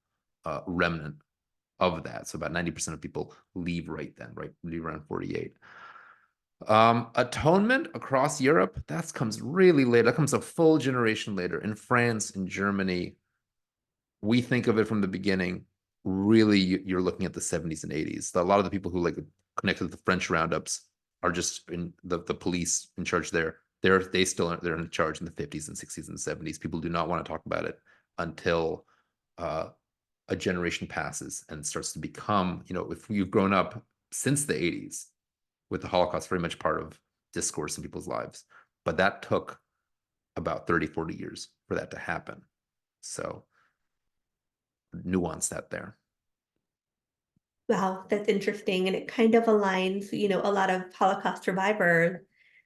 remnant of that. So about 90% of people leave leave around 48. Atonement across Europe, that comes really late. That comes a full generation later. In France, in Germany, we think of it from the beginning. Really, you're looking at the 70s and 80s. A lot of the people who connected to the French roundups are just in the police in charge there. They're in charge in the 50s and 60s and 70s. People do not want to talk about it until a generation passes and starts to become, if you've grown up since the 80s with the Holocaust very much part of discourse in people's lives. But that took about 30, 40 years for that to happen. So nuance that there. Wow, that's interesting. And it kind of aligns, a lot of Holocaust survivors,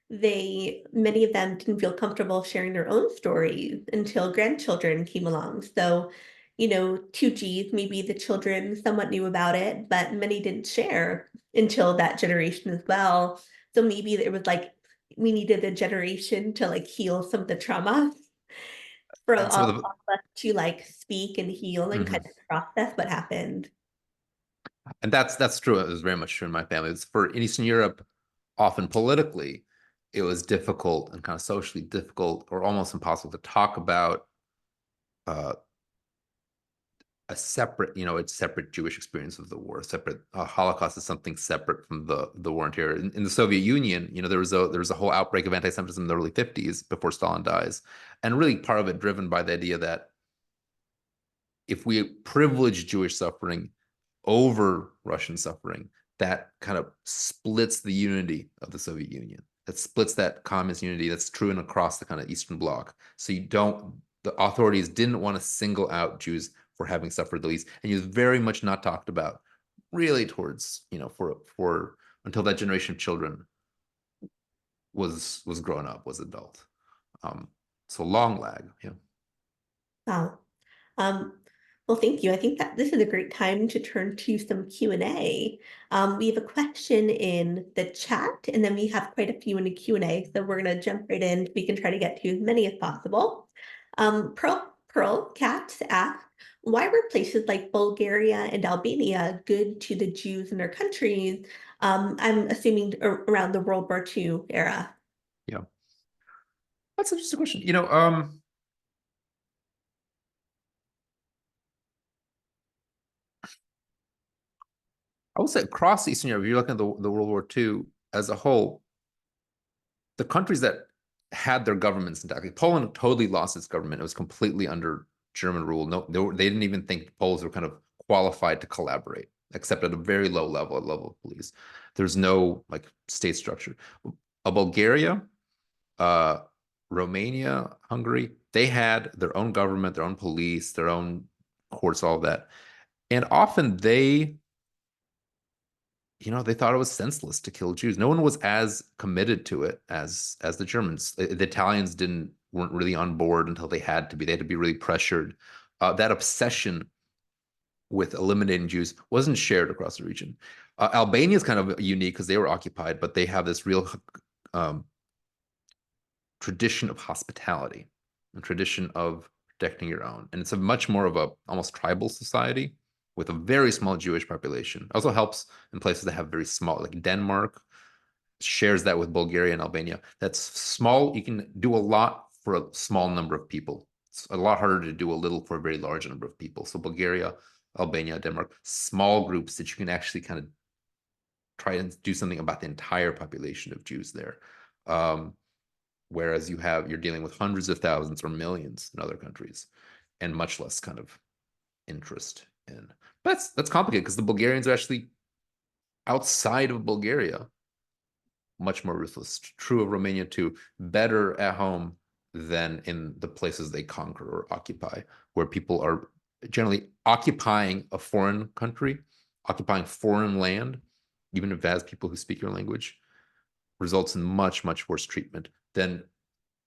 many of them didn't feel comfortable sharing their own stories until grandchildren came along. So, 2Gs, maybe the children somewhat knew about it, but many didn't share until that generation as well. So maybe it was like we needed a generation to heal some of the trauma for And all some of of us to speak and heal and kind Mhm. of process what happened. And that's true. It was very much true in my family. It's for in Eastern Europe, often politically, it was difficult and kind of socially difficult or almost impossible to talk about uh, a separate, a separate Jewish experience of the war. Separate Holocaust is something separate from the war in terror. In the Soviet Union, there was a whole outbreak of anti-Semitism in the early 50s before Stalin dies, and really part of it driven by the idea that if we privilege Jewish suffering over Russian suffering, that kind of splits the unity of the Soviet Union. That splits that communist unity that's true and across the kind of Eastern Bloc. So the authorities didn't want to single out Jews for having suffered the least. And he was very much not talked about really towards, for until that generation of children was grown up, was adult. So long lag, yeah. Wow. Um, well, thank you. I think that this is a great time to turn to some Q&A. We have a question in the chat, and then we have quite a few in the Q&A, so we're going to jump right in. We can try to get to as many as possible. Pearl Cat asked, why were places like Bulgaria and Albania good to the Jews in their countries? I'm assuming around the World War II era. Yeah, that's an interesting question. I would say across Eastern Europe, if you're looking at the World War II as a whole, the countries that had their governments intact, like Poland totally lost its government. It was completely under German rule. No, they didn't even think Poles were kind of qualified to collaborate, except at a very low level, at level of police. There's no like state structure. Bulgaria, uh, Romania, Hungary, they had their own government, their own police, their own courts, all of that. And often they thought it was senseless to kill Jews. No one was as committed to it as the Germans. The Italians weren't really on board until they had to be. They had to be really pressured. That obsession with eliminating Jews wasn't shared across the region. Albania is kind of unique because they were occupied, but they have this real um, tradition of hospitality, a tradition of protecting your own, and it's a much more of a almost tribal society with a very small Jewish population. It also helps in places that have very small, like Denmark shares that with Bulgaria and Albania. That's small. You can do a lot for a small number of people. It's a lot harder to do a little for a very large number of people. So Bulgaria, Albania, Denmark, small groups that you can actually kind of try and do something about the entire population of Jews there. Whereas you're dealing with hundreds of thousands or millions in other countries and much less kind of interest in. But that's complicated because the Bulgarians are actually outside of Bulgaria much more ruthless. True of Romania too, better at home than in the places they conquer or occupy, where people are generally occupying a foreign country, occupying foreign land, even if it has people who speak your language, results in much, much worse treatment than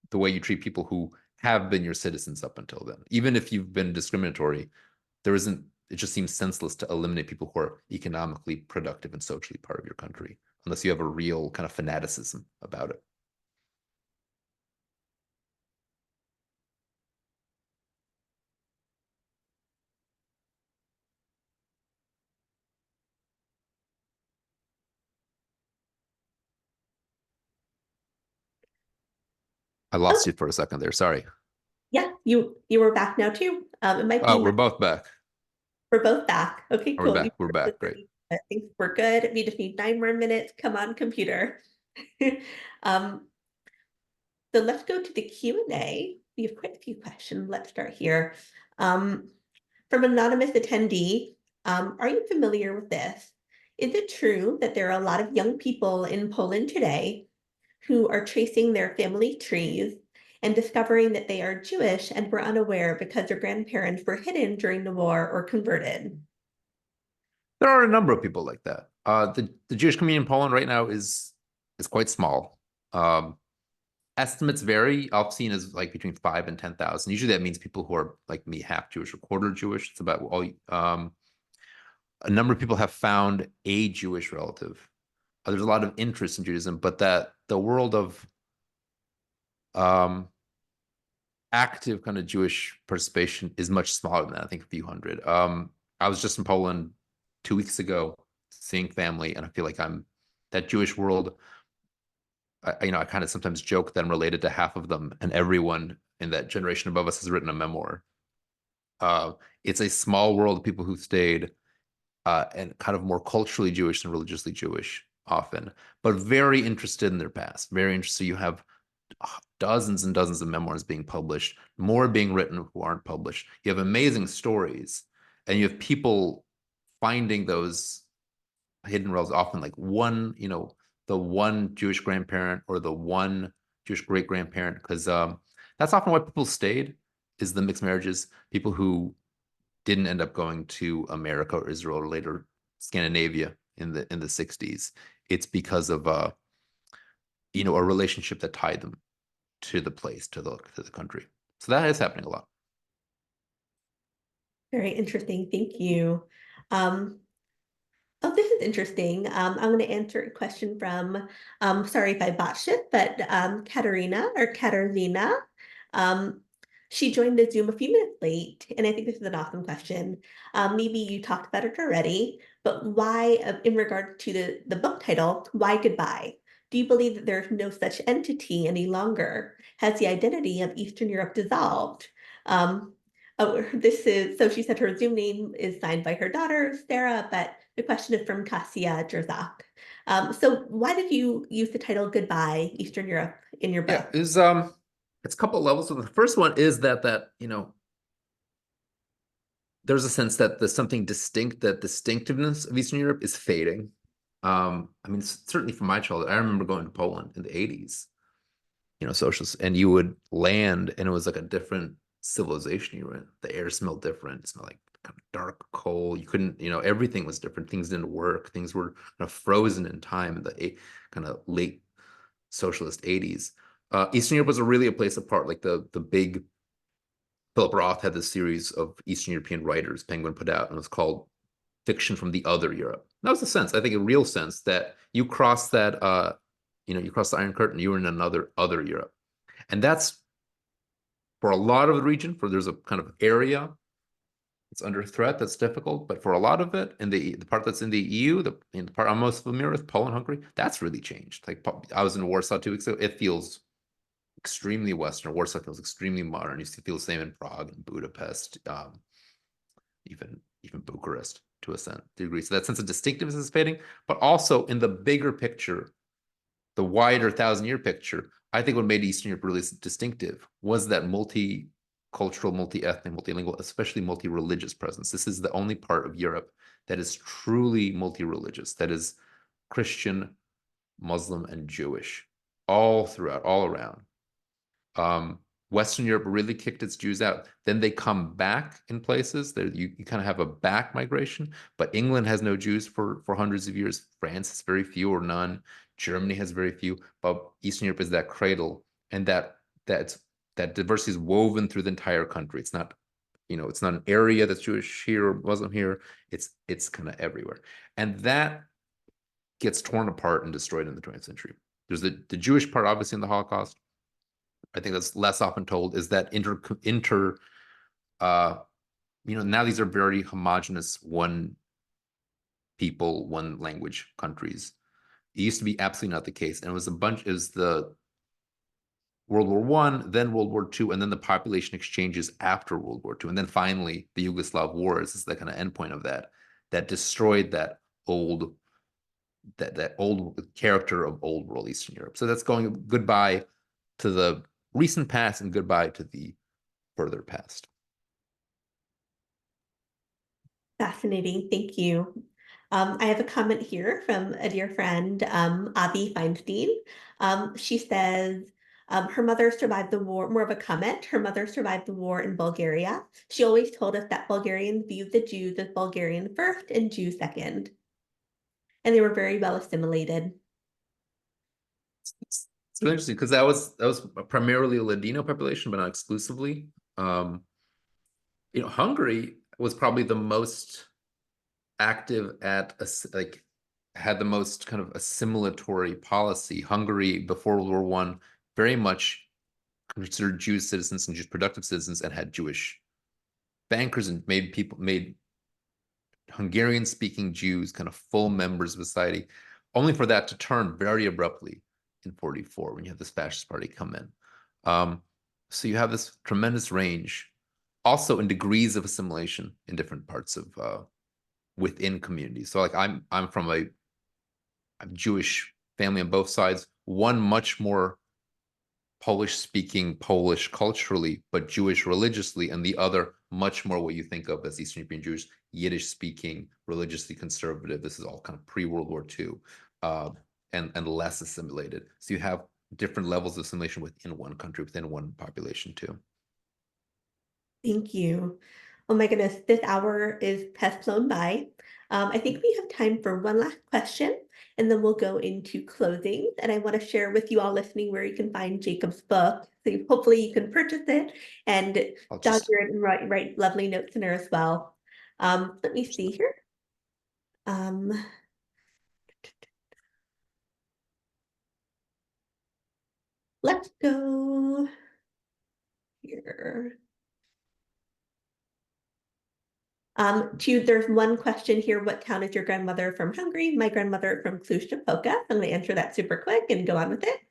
the way you treat people who have been your citizens up until then. Even if you've been discriminatory, it just seems senseless to eliminate people who are economically productive and socially part of your country, unless you have a real kind of fanaticism about it. I Oh, lost you for a second there. Sorry. yeah, you were back now too. It might be We're both back. we're both back. Okay, We're cool. back. We're back. Great. I think we're good. We just need 9 more minutes. Come on, computer. um, so let's go to the Q&A. We have quite a few questions. Let's start here. From anonymous attendee, are you familiar with this? Is it true that there are a lot of young people in Poland today who are tracing their family trees and discovering that they are Jewish and were unaware because their grandparents were hidden during the war or converted? There are a number of people like that. The Jewish community in Poland right now is quite small. Um, Estimates vary. I've seen as like between 5 and 10,000. Usually that means people who are like me, half Jewish or quarter Jewish. It's about all. A number of people have found a Jewish relative. There's a lot of interest in Judaism, but that the world of um, active kind of Jewish participation is much smaller than that. I think a few hundred. I was just in Poland 2 weeks ago, seeing family, and I feel like I'm that Jewish world. I kind of sometimes joke that I'm related to half of them, and everyone in that generation above us has written a memoir. Uh, it's a small world of people who stayed, and kind of more culturally Jewish than religiously Jewish often, but very interested in their past, very interested. You have dozens and dozens of memoirs being published, more being written who aren't published. You have amazing stories, and you have people finding those hidden roles, often like the one Jewish grandparent or the one Jewish great grandparent, because that's often why people stayed, is the mixed marriages. People who didn't end up going to America or Israel or later Scandinavia in the 60s. It's because of a relationship that tied them to the place, to the country. So that is happening a lot. Very interesting. Thank you. Oh, this is interesting. I'm going to answer a question from, sorry if I botched it, but Katerina or Katerina. Um, she joined the Zoom a few minutes late, and I think this is an awesome question. Maybe you talked about it already, but why, in regard to the book title, why goodbye? Do you believe that there's no such entity any longer? Has the identity of Eastern Europe dissolved? Um, Oh, so she said her Zoom name is signed by her daughter, Sarah, but the question is from Kasia Jerzak. So why did you use the title Goodbye, Eastern Europe in your Yeah, book? it's a couple of levels. So the first one is that there's a sense that there's something distinct, that distinctiveness of Eastern Europe is fading. I mean, certainly from my childhood, I remember going to Poland in the 80s, socialists, and you would land and it was like a different civilization you were in. The air smelled different. It smelled like kind of dark coal. You couldn't, everything was different. Things didn't work. Things were kind of frozen in time in the kind of late socialist 80s. Eastern Europe was really a place apart. Like the big Philip Roth had this series of Eastern European writers Penguin put out, and it was called Fiction from the Other Europe. That was the sense, I think, a real sense that you cross that, you cross the Iron Curtain, you were in another other Europe. And that's for a lot of the region, there's a kind of area it's under threat, that's difficult. But for a lot of it, in the part that's in the EU, the part I'm most familiar with, Poland, Hungary, that's really changed. Like I was in Warsaw 2 weeks ago. It feels extremely Western. Warsaw feels extremely modern. You feel the same in Prague and Budapest, even Bucharest to a certain degree. So that sense of distinctiveness is fading, but also in the bigger picture, the wider thousand-year picture, I think what made Eastern Europe really distinctive was that multicultural, multi-ethnic, multilingual, especially multi-religious presence. This is the only part of Europe that is truly multi-religious, that is Christian, Muslim, and Jewish, all throughout, all around. Western Europe really kicked its Jews out. Then they come back in places. You kind of have a back migration, but England has no Jews for hundreds of years. France has very few or none. Germany has very few, but Eastern Europe is that cradle, and that diversity is woven through the entire country. It's not, it's not an area that's Jewish here or Muslim here. It's kind of everywhere, and that gets torn apart and destroyed in the 20th century. There's the Jewish part, obviously, in the Holocaust. I think that's less often told, is that now these are very homogenous, one people, one language countries. It used to be absolutely not the case. And it was the World War One, then World War II, and then the population exchanges after World War II. And then finally the Yugoslav wars is the kind of endpoint of that destroyed that old character of old world Eastern Europe. So that's going goodbye to the recent past and goodbye to the further past. Fascinating. Thank you. I have a comment here from a dear friend, Avi Feinstein. She says, her mother survived the war, more of a comment. Her mother survived the war in Bulgaria. She always told us that Bulgarians viewed the Jews as Bulgarian first and Jews second. And they were very well assimilated. It's really interesting because that was primarily a Ladino population, but not exclusively. Hungary was probably the most active had the most kind of assimilatory policy. Hungary before World War One very much considered Jewish citizens and Jewish productive citizens, and had Jewish bankers, and made Hungarian-speaking Jews, kind of full members of society, only for that to turn very abruptly in 44 when you have this fascist party come in. So you have this tremendous range, also in degrees of assimilation in different parts of within communities. So like I'm from a Jewish family on both sides, one much more Polish-speaking, Polish culturally, but Jewish religiously, and the other much more what you think of as Eastern European Jews, Yiddish-speaking, religiously conservative. This is all kind of pre-World War II, and less assimilated. So you have different levels of assimilation within one country, within one population too. Thank you. Oh my goodness, this hour has flown by. I think we have time for one last question, and then we'll go into closing. And I want to share with you all listening where you can find Jacob's book. So hopefully you can purchase it and dog it and write lovely notes in there as well. Let me see here. Let's go here. There's one question here. What town is your grandmother from Hungary? My grandmother from Cluj-Napoca. I'm going to answer that super quick and go on with it.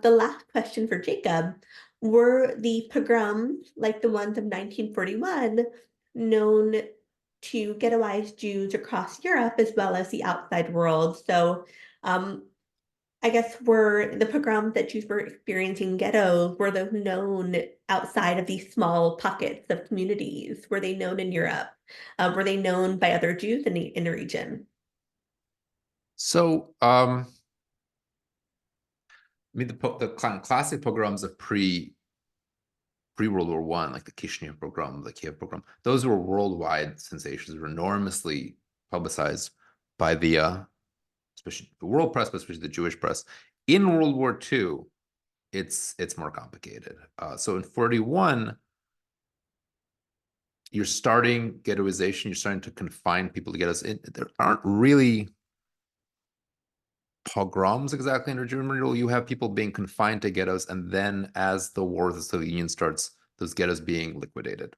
The last question for Jacob, were the pogroms, like the ones of 1941, known to ghettoized Jews across Europe as well as the outside world? So I guess were the pogroms that Jews were experiencing ghettos, were those known outside of these small pockets of communities? Were they known in Europe? Were they known by other Jews in the region? So, I mean, the classic pogroms of pre-World War I, like the Kishinev pogrom, the Kiev pogrom, those were worldwide sensations, were enormously publicized by the especially the world press, but especially the Jewish press. In World War II, it's more complicated. So in 41, you're starting ghettoization, you're starting to confine people to ghettos. There aren't really pogroms exactly under German rule. You have people being confined to ghettos, and then as the war with the Soviet Union starts, those ghettos being liquidated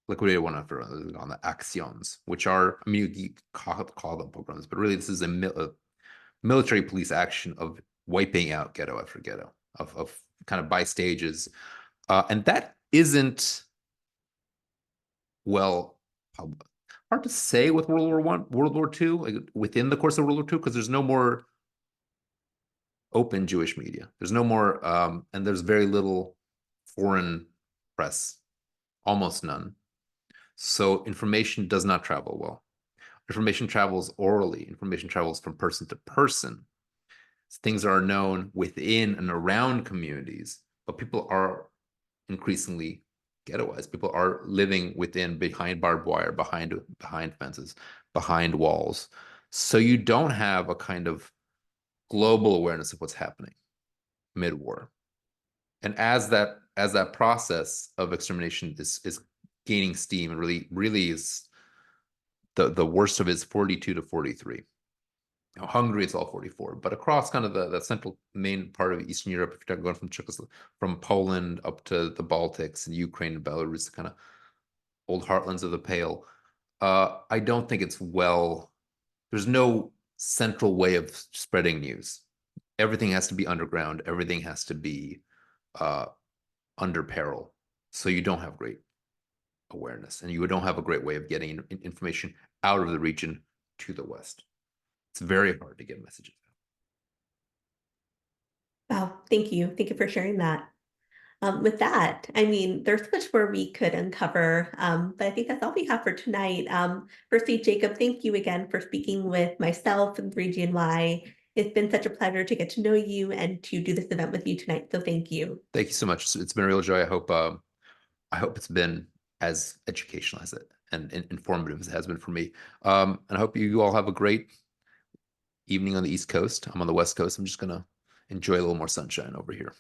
one after another on the actions, which are, I mean, you call them pogroms, but really this is a military police action of wiping out ghetto after ghetto, of kind of by stages. And that isn't, well, hard to say with World War I, World War II, like within the course of World War II, because there's no more open Jewish media. There's no more, and there's very little foreign press, almost none. So information does not travel well. Information travels orally. Information travels from person to person. Things are known within and around communities, but people are increasingly ghettoized. People are living behind barbed wire, behind fences, behind walls. So you don't have a kind of global awareness of what's happening mid-war. And as that process of extermination is gaining steam and really is the worst of it is 42 to 43. Hungary, it's all 44, but across kind of the central main part of Eastern Europe, if you're going from Poland up to the Baltics and Ukraine and Belarus, the kind of old heartlands of the Pale, I don't think there's no central way of spreading news. Everything has to be underground. Everything has to be under peril. So you don't have great awareness, and you don't have a great way of getting information out of the region to the West. It's very hard to get messages out. Wow, thank you. Thank you for sharing that. With that, I mean, there's much more we could uncover, but I think that's all we have for tonight. Firstly, Jacob, thank you again for speaking with myself and 3GNY. It's been such a pleasure to get to know you and to do this event with you tonight. So thank you. Thank you so much. It's been a real joy. I hope it's been as educational as it and informative as it has been for me. And I hope you all have a great evening on the East Coast. I'm on the West Coast. I'm just gonna enjoy a little more sunshine over here.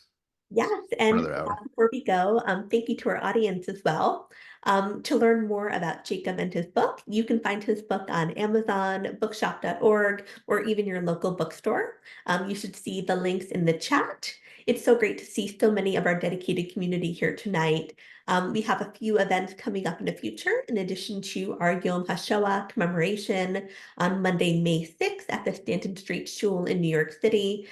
Yes, and Another hour. before we go, thank you to our audience as well. To learn more about Jacob and his book, you can find his book on Amazon, bookshop.org, or even your local bookstore. You should see the links in the chat. It's so great to see so many of our dedicated community here tonight. We have a few events coming up in the future, in addition to our Yom HaShoah commemoration on Monday, May 6th at the Stanton Street Shul in New York City.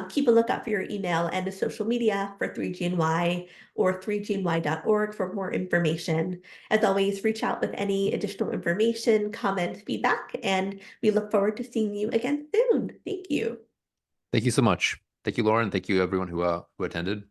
Keep a lookout for your email and the social media for 3GNY or 3gny.org for more information. As always, reach out with any additional information, comments, feedback, and we look forward to seeing you again soon. Thank you. Thank you so much. Thank you, Lauren. Thank you, everyone who attended.